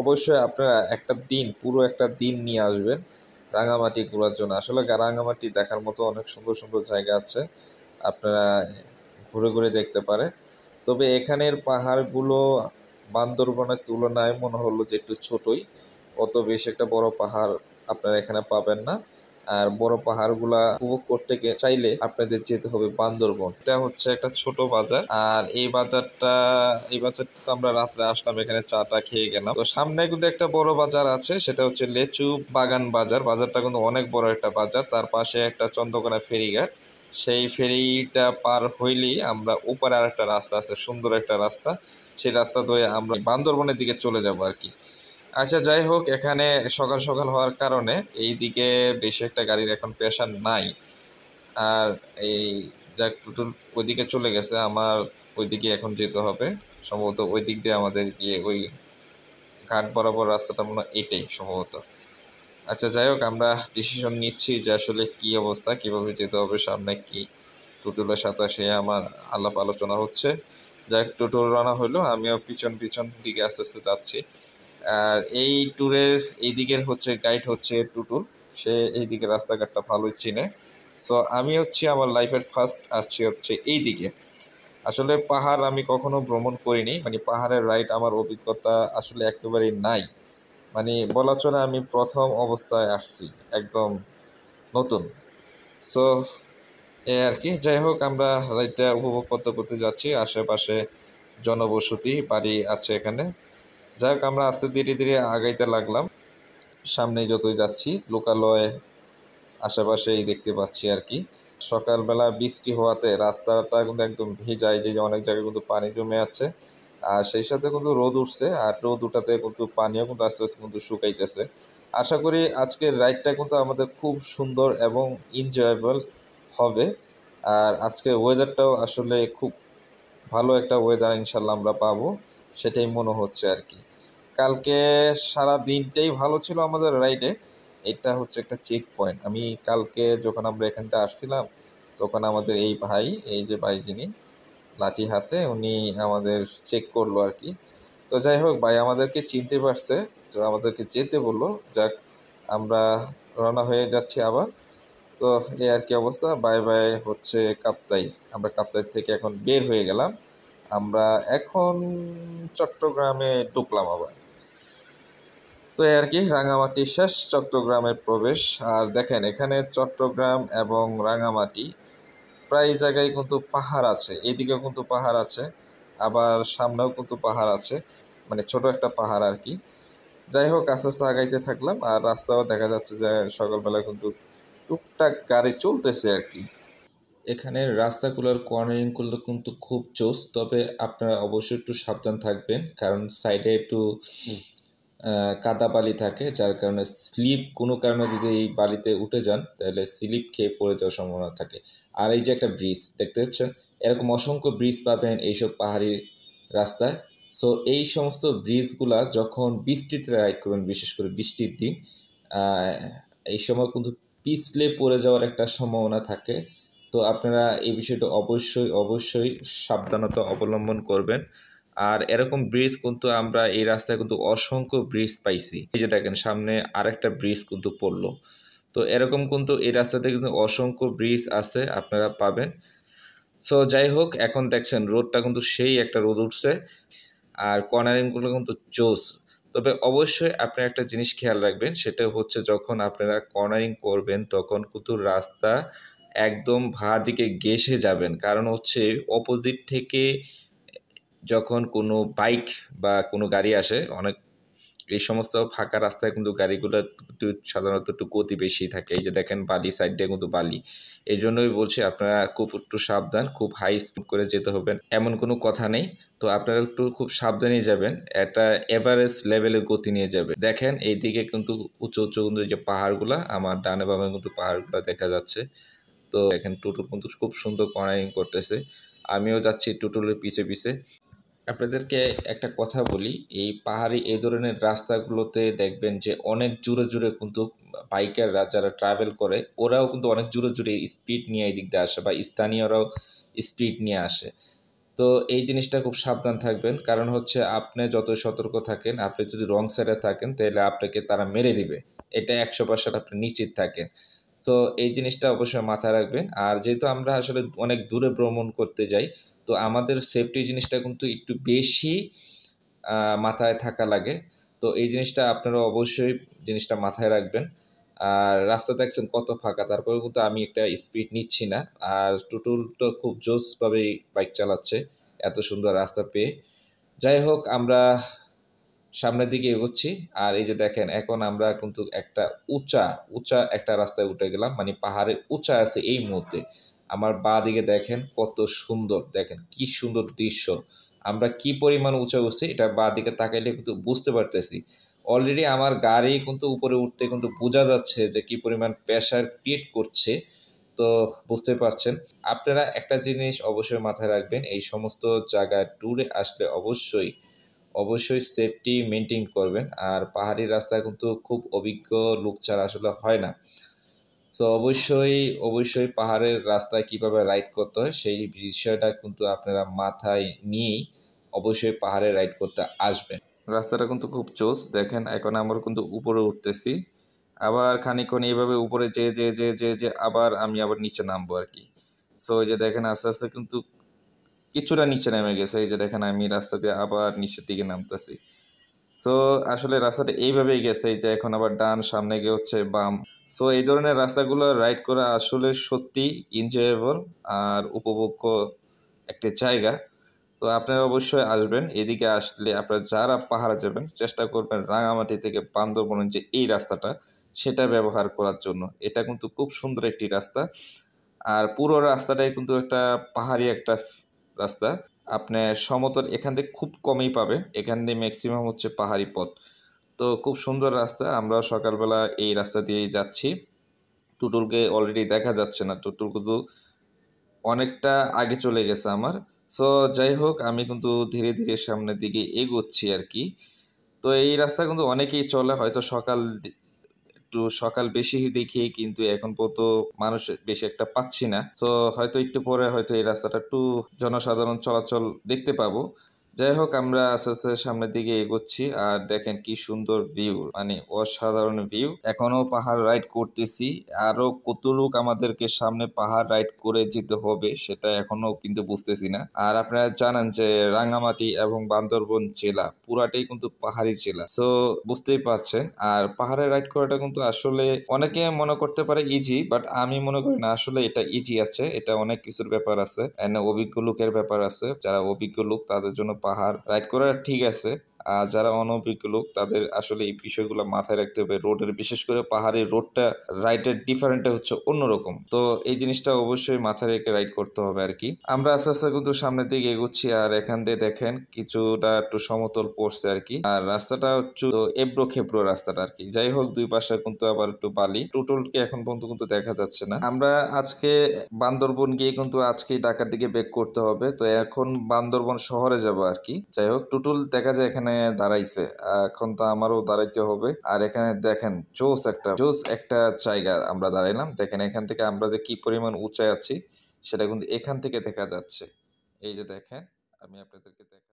অবশ্যই আপনারা একটা দিন, পুরো একটা দিন নিয়ে আসবেন রাঙামাটি ঘোরার জন্য। আসলে রাঙামাটি দেখার মতো অনেক সুন্দর সুন্দর জায়গা আছে, আপনারা ঘুরে ঘুরে দেখতে পারেন। তবে এখানের পাহাড়গুলো বান্দরবনের তুলনায় মনে হলো যে একটু ছোটই, অত বেশি একটা বড় পাহাড় আপনারা এখানে পাবেন না। আর বড় পাহাড়গুলা উপভোগ করতে চাইলে আপনাদের যেতে হবে বান্দরবন। এটা হচ্ছে একটা ছোট বাজার, আর এই বাজারটা তো আমরা রাত্রে আসলাম, এখানে চাটা খেয়ে গেলাম। তো সামনে কিন্তু একটা বড় বাজার আছে, সেটা হচ্ছে লেচু বাগান বাজার। বাজারটা কিন্তু অনেক বড় একটা বাজার, তার পাশে একটা চন্দ্রকোনা ফেরিঘাট। সেই ফেরিটা পার হইলেই আমরা উপরে আর একটা রাস্তা আছে, সুন্দর একটা রাস্তা, সেই রাস্তা ধরে আমরা বান্দরবনের দিকে চলে যাব আর কি। আচ্ছা, যাই হোক, এখানে সকাল সকাল হওয়ার কারণে এই দিকে বেশি একটা গাড়ির এখন প্রেশার নাই। আর এই যাক টুটুল ওইদিকে চলে গেছে, আমার ওইদিকে এখন যেতে হবে। সম্ভবত ওই দিক দিয়ে আমাদের গিয়ে ওই ঘাট বরাবর রাস্তাটা মনে হয় এটাই সম্ভবত। আচ্ছা, যাই হোক, আমরা ডিসিশন নিচ্ছি যে আসলে কি অবস্থা, কিভাবে যেতে হবে, সামনে কি। টুটুলের সাথে সে আমার আলাপ আলোচনা হচ্ছে। যাই, টুটুল রানা হইলো, আমিও পিছন পিছন দিকে আস্তে আস্তে যাচ্ছি। আর এই ট্যুরের এই দিকের হচ্ছে গাইড হচ্ছে টুটুল, সে এই দিকে রাস্তাঘাটটা ভালোই চিনে। সো আমি হচ্ছে আমার লাইফের ফার্স্ট আসছি হচ্ছে এই দিকে। আসলে পাহাড় আমি কখনো ভ্রমণ করিনি, মানে পাহাড়ের রাইড আমার অভিজ্ঞতা আসলে একেবারেই নাই। মানে বলা চলে আমি প্রথম অবস্থায় আসছি, একদম নতুন। সো এই আর কি। যাই হোক, আমরা রাইডটা উপভোগ করতে করতে যাচ্ছি, আশেপাশে জনবসতি বাড়ি আছে এখানে। যাই হোক, আমরা আস্তে ধীরে ধীরে আগাইতে লাগলাম। সামনে যতই যাচ্ছি লোকালয় আশেপাশেই দেখতে পাচ্ছি আর কি। সকালবেলা বৃষ্টি হওয়াতে রাস্তাটা কিন্তু একদম ভেজায়, যে অনেক জায়গায় কিন্তু পানি জমে আছে। আর সেই সাথে কিন্তু রোদ উঠছে, আর রোদ উঠাতে কিন্তু পানিও কিন্তু আস্তে আস্তে কিন্তু শুকাইতেছে। আশা করি আজকের রাইডটা কিন্তু আমাদের খুব সুন্দর এবং এনজয়েবল হবে। আর আজকের ওয়েদারটাও আসলে খুব ভালো একটা ওয়েদার ইনশাল্লাহ আমরা পাবো, সেটাই মনে হচ্ছে আর কি। কালকে সারা দিনটাই ভালো ছিল আমাদের রাইডে। এটা হচ্ছে একটা চেক পয়েন্ট। আমি কালকে যখন আমরা এখানটা আসছিলাম, তখন আমাদের এই ভাই, এই যে ভাই যিনি লাঠি হাতে, উনি আমাদের চেক করলো আর কি। তো যাই হোক, ভাই আমাদেরকে চিনতে পারছে, তো আমাদেরকে যেতে বললো। যাক, আমরা রওনা হয়ে যাচ্ছি আবার। তো এই আর কি অবস্থা। বাই বাই হচ্ছে কাপ্তাই। আমরা কাপ্তাই থেকে এখন বের হয়ে গেলাম, আমরা এখন চট্টগ্রামে ঢুকলাম আবার। তো এই আর কি, রাঙামাটি শেষ, চট্টগ্রামের প্রবেশ। আর দেখেন এখানে চট্টগ্রাম এবং রাঙামাটি প্রায় জায়গায় কিন্তু পাহাড় আছে, এদিকেও কিন্তু পাহাড় আছে, আবার সামনেও কিন্তু পাহাড় আছে, মানে ছোট একটা পাহাড় আর কি। যাই হোক, আস্তে আস্তে আগাইতে থাকলাম, আর রাস্তাও দেখা যাচ্ছে যে সকালবেলা কিন্তু টুকটাক গাড়ি চলতেছে আর কি। এখানের রাস্তাগুলোর কর্নারিংগুলো কিন্তু খুব জোস, তবে আপনারা অবশ্যই একটু সাবধান থাকবেন, কারণ সাইডে একটু কাদা বালি থাকে, যার কারণে স্লিপ, কোনো কারণে যদি এই বালিতে উঠে যান তাহলে স্লিপ খেয়ে পড়ে যাওয়ার সম্ভাবনা থাকে। আর এই যে একটা ব্রিজ দেখতে পাচ্ছেন, এরকম অসংখ্য ব্রিজ পাবেন এইসব পাহাড়ি রাস্তায়। সো এই সমস্ত ব্রিজগুলা যখন বৃষ্টিতে রাইড করবেন, বিশেষ করে বৃষ্টির দিন, এই সময় কিন্তু পিছলে পড়ে যাওয়ার একটা সম্ভাবনা থাকে। তো আপনারা এই বিষয়টা অবশ্যই অবশ্যই সাবধানতা অবলম্বন করবেন। আর এরকম ব্রিজ কিন্তু আমরা এই রাস্তায় কিন্তু অসংখ্য ব্রিজ পাইছি। এই যে দেখেন সামনে আরেকটা ব্রিজ কিন্তু পড়লো। তো এরকম কিন্তু এই রাস্তাতে কিন্তু অসংখ্য ব্রিজ আছে, আপনারা পাবেন। সো যাই হোক, এখন দেখছেন রোডটা কিন্তু সেই একটা রোদ উঠছে, আর কর্নারিংগুলো কিন্তু জোস। তবে অবশ্যই আপনারা একটা জিনিস খেয়াল রাখবেন, সেটা হচ্ছে যখন আপনারা কর্নারিং করবেন তখন কিন্তু রাস্তা একদম ভাঁ দিকে ঘেঁষে যাবেন, কারণ হচ্ছে অপোজিট থেকে যখন কোনো বাইক বা কোনো গাড়ি আসে, অনেক এই সমস্ত ফাঁকা রাস্তায় কিন্তু গাড়িগুলো একটু সাধারণত একটু গতি বেশি থাকে। এই যে দেখেন বালি, সাইড দিয়ে কিন্তু বালি। এই জন্যই বলছি আপনারা খুব একটু সাবধান, খুব হাই স্পিড করে যেতে হবে এমন কোনো কথা নেই। তো আপনারা একটু খুব সাবধানেই যাবেন, একটা এভারেজ লেভেলের গতি নিয়ে যাবে। দেখেন এইদিকে কিন্তু উঁচু উঁচু কিন্তু যে পাহাড়গুলা, আমার ডানে বামে কিন্তু পাহাড়গুলো দেখা যাচ্ছে। তো দেখেন টুটুল কিন্তু খুব সুন্দর কর্নারিং করতেছে, আমিও যাচ্ছি টুটুলের পিছে পিছে। আপনাদেরকে একটা কথা বলি, এই পাহাড়ি এই ধরনের রাস্তাগুলোতে দেখবেন যে অনেক জোরে জোরে কিন্তু বাইকাররা যারা ট্রাভেল করে, ওরাও কিন্তু অনেক জোরে জোরে স্পিড নিয়ে এই দিক দিয়ে আসে, বা স্থানীয়রাও স্পিড নিয়ে আসে। তো এই জিনিসটা খুব সাবধান থাকবেন, কারণ হচ্ছে আপনি যত সতর্ক থাকেন, আপনি যদি রং সাইডে থাকেন তাহলে আপনাকে তারা মেরে দিবে, এটা 100% আপনি নিশ্চিত থাকেন। তো এই জিনিসটা অবশ্যই মাথায় রাখবেন। আর যেহেতু আমরা আসলে অনেক দূরে ভ্রমণ করতে যাই, তো আমাদের সেফটি জিনিসটা কিন্তু একটু বেশি মাথায় থাকা লাগে। তো এই জিনিসটা আপনারা অবশ্যই জিনিসটা মাথায় রাখবেন। আর রাস্তা দেখছেন কত ফাঁকা, তারপরেও কিন্তু আমি একটা স্পিড নিচ্ছি না। আর টুটুল তো খুব জোশভাবেই বাইক চালাচ্ছে এত সুন্দর রাস্তা পেয়ে। যাই হোক, আমরা সামনের দিকে এগোচ্ছি। আর এই যে দেখেন, এখন আমরা কিন্তু একটা উঁচা একটা রাস্তায় উঠে গেলাম, মানে পাহাড়ে উঁচা আছে এই মুহূর্তে। আমার বাঁ দিকে দেখেন কত সুন্দর, দেখেন কি সুন্দর দৃশ্য। আমরা কি পরিমাণ উঁচা উঠছি এটা বাঁ দিকে তাকাইলে কিন্তু বুঝতে পারতেছি। অলরেডি আমার গাড়ি কিন্তু উপরে উঠতে কিন্তু বোঝা যাচ্ছে যে কি পরিমাণ প্রেসার ক্রিয়েট করছে। তো বুঝতে পারছেন। আপনারা একটা জিনিস অবশ্যই মাথায় রাখবেন, এই সমস্ত জায়গায় ট্যুরে আসলে অবশ্যই সেফটি মেনটেন করবেন। আর পাহাড়ি রাস্তায় কিন্তু খুব অভিজ্ঞ লোক ছাড়া আসলে হয় না। তো অবশ্যই পাহাড়ের রাস্তায় কিভাবে রাইড করতে হয় সেই বিষয়টা কিন্তু আপনারা মাথায় নিয়েই অবশ্যই পাহাড়ে রাইড করতে আসবেন। রাস্তাটা কিন্তু খুব জোস, দেখেন এখন আমরা কিন্তু উপরে উঠতেছি। আবার খানিকক্ষণ এইভাবে উপরে যে আবার আমি আবার নিচে নামবো আর কি। সো এই যে দেখেন আস্তে আস্তে কিন্তু কিছুটা নিচে নেমে গেছে। এই যে দেখেন আমি রাস্তা দিয়ে আবার নিচের দিকে নামতেছি। সো আসলে রাস্তাটা এইভাবেই গেছে, এই যে এখন আবার ডান, সামনে গিয়ে হচ্ছে বাম। সো এই ধরনের রাস্তাগুলো রাইড করা আসলে সত্যি এনজয়েবল আর উপভোগ্য একটি জায়গা। তো আপনারা অবশ্যই আসবেন। এদিকে আসলে আপনারা যারা পাহাড়ে যাবেন চেষ্টা করবেন রাঙামাটি থেকে বান্দরবনের যে এই রাস্তাটা সেটা ব্যবহার করার জন্য। এটা কিন্তু খুব সুন্দর একটি রাস্তা। আর পুরো রাস্তাটাই কিন্তু একটা পাহাড়ি একটা রাস্তা। আপনি সমতল এখান থেকে খুব কমই পাবেন। এখান দিয়ে ম্যাক্সিমাম হচ্ছে পাহাড়ি পথ। তো খুব সুন্দর রাস্তা। আমরাও সকালবেলা এই রাস্তা দিয়েই যাচ্ছি। টুটুলকে অলরেডি দেখা যাচ্ছে না। টুটুল কিন্তু অনেকটা আগে চলে গেছে আমার। সো যাই হোক, আমি কিন্তু ধীরে সামনের দিকে এগোচ্ছি আরকি। তো এই রাস্তা কিন্তু অনেকেই চলে, হয়তো একটু সকাল বেশি দেখিয়ে কিন্তু এখন পর্যন্ত মানুষ বেশি একটা পাচ্ছি না। তো হয়তো একটু পরে হয়তো এই রাস্তাটা একটু জনসাধারণ চলাচল দেখতে পাবো। যাই হোক, আমরা আস্তে আস্তে সামনের দিকে এগোচ্ছি। আর দেখেন কি সুন্দর ভিউ, মানে অসাধারণ ভিউ। এখনো পাহাড় রাইড করতেছি। আরো কত লোক আমাদেরকে সামনে পাহাড় রাইড করে যেতে হবে সেটা এখনো কিন্তু বুঝতেছি না। আর আপনারা জানেন যে রাঙ্গামাটি এবং বান্দরবন জেলা পুরাটাই কিন্তু পাহাড়ি জেলা। সো বুঝতেই পারছেন। আর পাহাড়ে রাইড করাটা কিন্তু আসলে অনেকে মনে করতে পারে ইজি, বাট আমি মনে করি না আসলে এটা ইজি আছে। এটা অনেক কিছুর ব্যাপার আছে, অভিজ্ঞ লোকের ব্যাপার আছে। যারা অভিজ্ঞ লোক তাদের জন্য পাহাড় রাইড করা ঠিক আছে। আর যারা অনভিজ্ঞ লোক তাদের আসলে এই বিষয়গুলো মাথায় রাখতে হবে। রোডের, বিশেষ করে পাহাড়ি রোডটা রাইডের ডিফারেন্টটা হচ্ছে অন্যরকম। তো এই জিনিসটা অবশ্যই মাথায় রেখে রাইড করতে হবে আর কি। আমরা আস্তে আস্তে কিন্তু সামনের দিকে এগোচ্ছি। আর এখান দিয়ে দেখেন কিছুটা একটু সমতল পড়ছে আর কি। আর রাস্তাটা হচ্ছে তো এবড়ো খেবড়ো রাস্তাটা আর কি। যাই হোক, দুই পাশে কিন্তু আবার একটু বালি। টুটুলকে এখন পর্যন্ত কিন্তু দেখা যাচ্ছে না। আমরা আজকে বান্দরবন গিয়ে কিন্তু আজকেই ঢাকার দিকে ব্যাক করতে হবে। তো এখন বান্দরবন শহরে যাব আর কি। যাই হোক, টুটুল দেখা যায় এখানে দাঁড়াইছে। এখন তো আমারও দাঁড়াইতে হবে। আর এখানে দেখেন জোস একটা জায়গা আমরা দাঁড়াইলাম। দেখেন এখান থেকে আমরা যে কি পরিমাণ উঁচায় আছি সেটা কিন্তু এখান থেকে দেখা যাচ্ছে। এই যে দেখেন, আমি আপনাদেরকে দেখাই।